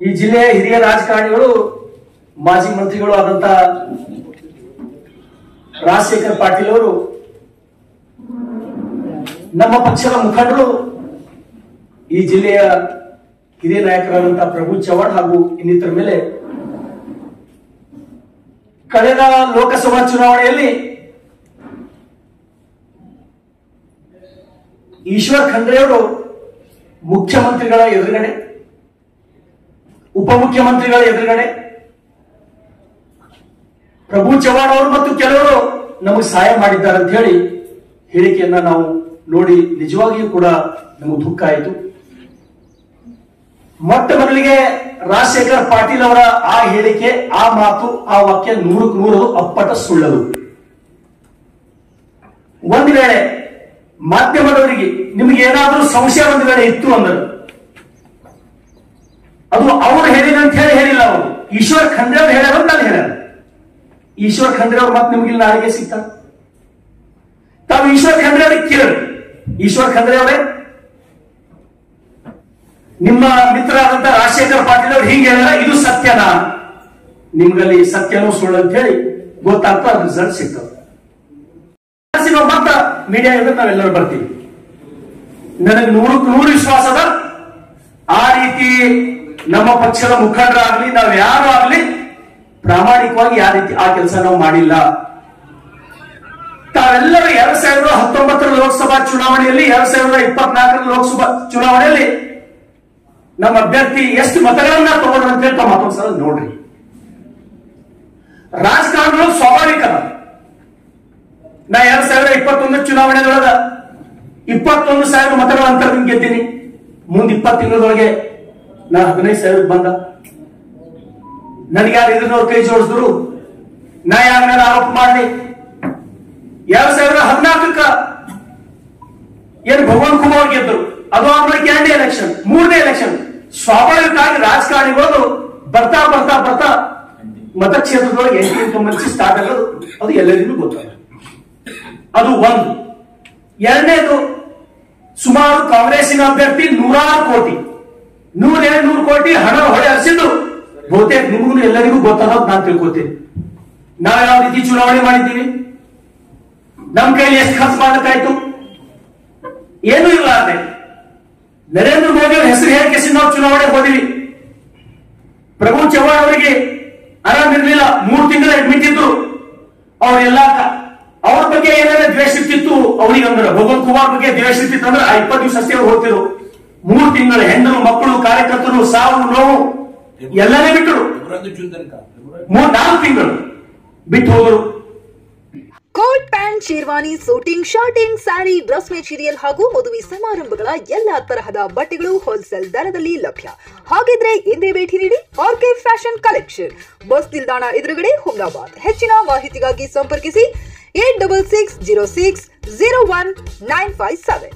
ಈ ಜಿಲ್ಲೆಯ ಹಿರಿಯ ರಾಜಕಾರಣಿಗಳು ಮಾಜಿ ಮಂತ್ರಿಗಳು ಆದಂತ ರಾಜಶೇಖರ್ ಪಾಟೀಲ್ ಅವರು ನಮ್ಮ ಪಕ್ಷದ ಮುಖಂಡರು ಈ ಜಿಲ್ಲೆಯ ಹಿರಿಯ ನಾಯಕರಾದಂತಹ ಪ್ರಭು ಚವ್ಹಾಣ್ ಹಾಗೂ ಇನ್ನಿತರ ಮೇಲೆ ಕಳೆದ ಲೋಕಸಭಾ ಚುನಾವಣೆಯಲ್ಲಿ ಈಶ್ವರ್ ಖಂಡ್ರೆ ಅವರು ಮುಖ್ಯಮಂತ್ರಿಗಳ ಎದುರುಗಡೆ ಉಪಮುಖ್ಯಮಂತ್ರಿಗಳ ಎದುರುಗಡೆ ಪ್ರಭು ಚವ್ಹಾಣ್ ಅವರು ಮತ್ತು ಕೆಲವರು ನಮಗೆ ಸಹಾಯ ಮಾಡಿದ್ದಾರೆ ಅಂತ ಹೇಳಿ ಹೇಳಿಕೆಯನ್ನ ನಾವು ನೋಡಿ ನಿಜವಾಗಿಯೂ ಕೂಡ ನಮಗೆ ದುಃಖ ಆಯಿತು. ಮೊಟ್ಟ ಮೊದಲಿಗೆ ರಾಜಶೇಖರ್ ಪಾಟೀಲ್ ಅವರ ಆ ಹೇಳಿಕೆ, ಆ ಮಾತು, ಆ ವಾಕ್ಯ 100ಕ್ಕೆ 100 ಅಪ್ಪಟ ಸುಳ್ಳದು. ಒಂದು ವೇಳೆ ಮಾಧ್ಯಮದವರಿಗೆ ನಿಮಗೆ ಏನಾದರೂ ಸಂಶಯ ಒಂದು ವೇಳೆ ಇತ್ತು ಅಂದ್ರೆ ಅದು ಅವರು ಹೇಳಿದಂತ ಹೇಳಿ ಹೇಳಿಲ್ಲ. ಅವರು ಈಶ್ವರ್ ಖಂಡ್ರೆ ಅವರು ಹೇಳ್ಯಾರ, ನಾನು ಹೇಳ್ಯಾರ. ಈಶ್ವರ್ ಖಂಡ್ರೆ ಅವ್ರ ಮತ್ತೆ ನಿಮ್ಗೆ ನಾಳೆಗೆ ಸಿಗ್ತಾರೆ. ತಾವು ಈಶ್ವರ್ ಖಂಡ್ರೆ ಅವ್ರಿಗೆ ಕೇಳಿ, ಈಶ್ವರ್ ಖಂಡ್ರೆ ಅವರೇ ನಿಮ್ಮ ಮಿತ್ರರಾದಂತ ರಾಜಶೇಖರ್ ಪಾಟೀಲ್ ಅವರು ಹೀಗೆ ಹೇಳ್ಯಾರ, ಇದು ಸತ್ಯನಾ? ನಿಮ್ಗಲ್ಲಿ ಸತ್ಯನೋ ಸುಳ್ಳು ಅಂತ ಹೇಳಿ ಗೊತ್ತಾಗ್ತಾ ರಿಸಲ್ಟ್ ಸಿಗ್ತದೆ. ಮತ್ತ ಮೀಡಿಯಾ ಇದ್ರೆ ನಾವೆಲ್ಲರೂ ಬರ್ತೀವಿ. ನನಗೆ 100ಕ್ಕೆ 100 ವಿಶ್ವಾಸ ಅದ. ಆ ರೀತಿ ನಮ್ಮ ಪಕ್ಷದ ಮುಖಂಡರಾಗ್ಲಿ ನಾವ್ ಯಾರು ಆಗ್ಲಿ ಪ್ರಾಮಾಣಿಕವಾಗಿ ಯಾವ ರೀತಿ ಆ ಕೆಲಸ ನಾವು ಮಾಡಿಲ್ಲ. ತಾವೆಲ್ಲರೂ 2019 ಲೋಕಸಭಾ ಚುನಾವಣೆಯಲ್ಲಿ 2024 ಲೋಕಸಭಾ ಚುನಾವಣೆಯಲ್ಲಿ ನಮ್ಮ ಅಭ್ಯರ್ಥಿ ಎಷ್ಟು ಮತಗಳನ್ನ ತಗೊಂಡ್ರು ಅಂತ ಹೇಳಿ ತಾವು ಮತ್ತೊಂದ್ಸಲ ನೋಡ್ರಿ. ರಾಜಕಾರಣಗಳು ಸ್ವಾಭಾವಿಕ. ನಾ 2021 ಚುನಾವಣೆದೊಳಗ 21,000 ಮತಗಳ ಅಂತರದಿಂದ ಗೆದ್ದೀನಿ. ಮುಂದೆ 20 ತಿಂಗಳೊಳಗೆ ನಾ 15,000 ಬಂದ. ನನಗೆ ಯಾರು ಇದ್ರವ್ರು ಕೈ ಜೋಡಿಸಿದ್ರು, ನಾ ಯಾರ ಮೇಲೆ ಆರೋಪ ಮಾಡಲಿ. 2014 ಏನು ಭಗವಂತ ಕುಮಾರ್ ಗೆದ್ದರು, ಅದು ಆದ್ಮೇಲೆ 2ನೇ ಎಲೆಕ್ಷನ್, 3ನೇ ಎಲೆಕ್ಷನ್. ಸ್ವಾಭಾವಿಕವಾಗಿ ರಾಜಕಾರಣಿಗಳು ಬರ್ತಾ ಬರ್ತಾ ಬರ್ತಾ ಮತಕ್ಷೇತ್ರದೊಳಗೆ ಎಂಟ್ರಿ ಇನ್ಕಂಬೆನ್ಸಿ ಸ್ಟಾರ್ಟ್ ಆಗೋದು ಅದು ಎಲ್ಲರಿಗೂ ಗೊತ್ತಾಗ. ಅದು ಒಂದು. ಎರಡನೇದು, ಸುಮಾರು ಕಾಂಗ್ರೆಸ್ಸಿನ ಅಭ್ಯರ್ಥಿ 100 ಕೋಟಿ ಹಣ ಹೊಳೆ ಹರಿಸಿದ್ದು ಬಹುತೇಕ ನಿಮಗೂ ಎಲ್ಲರಿಗೂ ಗೊತ್ತಾದ ನಾನು ತಿಳ್ಕೊತೀನಿ. ನಾವು ಯಾವ ರೀತಿ ಚುನಾವಣೆ ಮಾಡಿದ್ದೀವಿ, ನಮ್ಮ ಕೈಲಿ ಎಷ್ಟು ಖರ್ಚು ಮಾಡಬೇಕಾಯ್ತು, ಏನೂ ಇಲ್ಲ. ಅದೇ ನರೇಂದ್ರ ಮೋದಿ ಅವರ ಹೆಸರು ಹೇಳಿಕೆಸಿ ನಾವು ಚುನಾವಣೆ ಹೋದಿವಿ. ಪ್ರಭು ಚವ್ಹಾಣ್ ಅವರಿಗೆ ಆರಾಮಿರ್ಲಿಲ್ಲ, 3 ತಿಂಗಳು ಅಡ್ಮಿಟ್ ಇದ್ರು. ಅವರೆಲ್ಲ ಅವ್ರ ಬಗ್ಗೆ ಏನಾದ್ರೆ ದ್ವೇಷ ಇರ್ತಿತ್ತು ಅವ್ರಿಗೆ ಅಂದ್ರೆ ಭಗವಂತ ಕುಮಾರ್ ಬಗ್ಗೆ ದ್ವೇಷ ಇರ್ತಿತ್ತು ಅಂದ್ರೆ 20 ದಿವಸ ಅಷ್ಟೇ ಅವ್ರು ಹೋಗ್ತಿರು. 3 ತಿಂಗಳು ಹೆಣ್ಣು ಮಕ್ಕಳು ಕಾರ್ಯಕರ್ತರು ಸಾವು ನೋವು ಎಲ್ಲನೇ ಬಿಟ್ಟರು. 4 ತಿಂಗಳು ಬಿಟ್ಟು ಹೋದರು. Coat pant, sherwani, suiting, shirting, sari, dress material ಹಾಗೂ ಮದುವೆ ಸಮಾರಂಭಗಳ ಎಲ್ಲಾ ತರಹದ ಬಟ್ಟೆಗಳು ಹೋಲ್ಸೇಲ್ ದರದಲ್ಲಿ ಲಭ್ಯ. ಹಾಗಿದ್ರೆ ಎಂದೇ ಭೇಟಿ ನೀಡಿ ಆರ್ಕೆ ಫ್ಯಾಷನ್ ಕಲೆಕ್ಷನ್, ಬಸ್ ನಿಲ್ದಾಣ ಎದುರುಗಡೆ, ಹುಮ್ನಾಬಾದ್. ಹೆಚ್ಚಿನ ಮಾಹಿತಿಗಾಗಿ ಸಂಪರ್ಕಿಸಿ 8660601957.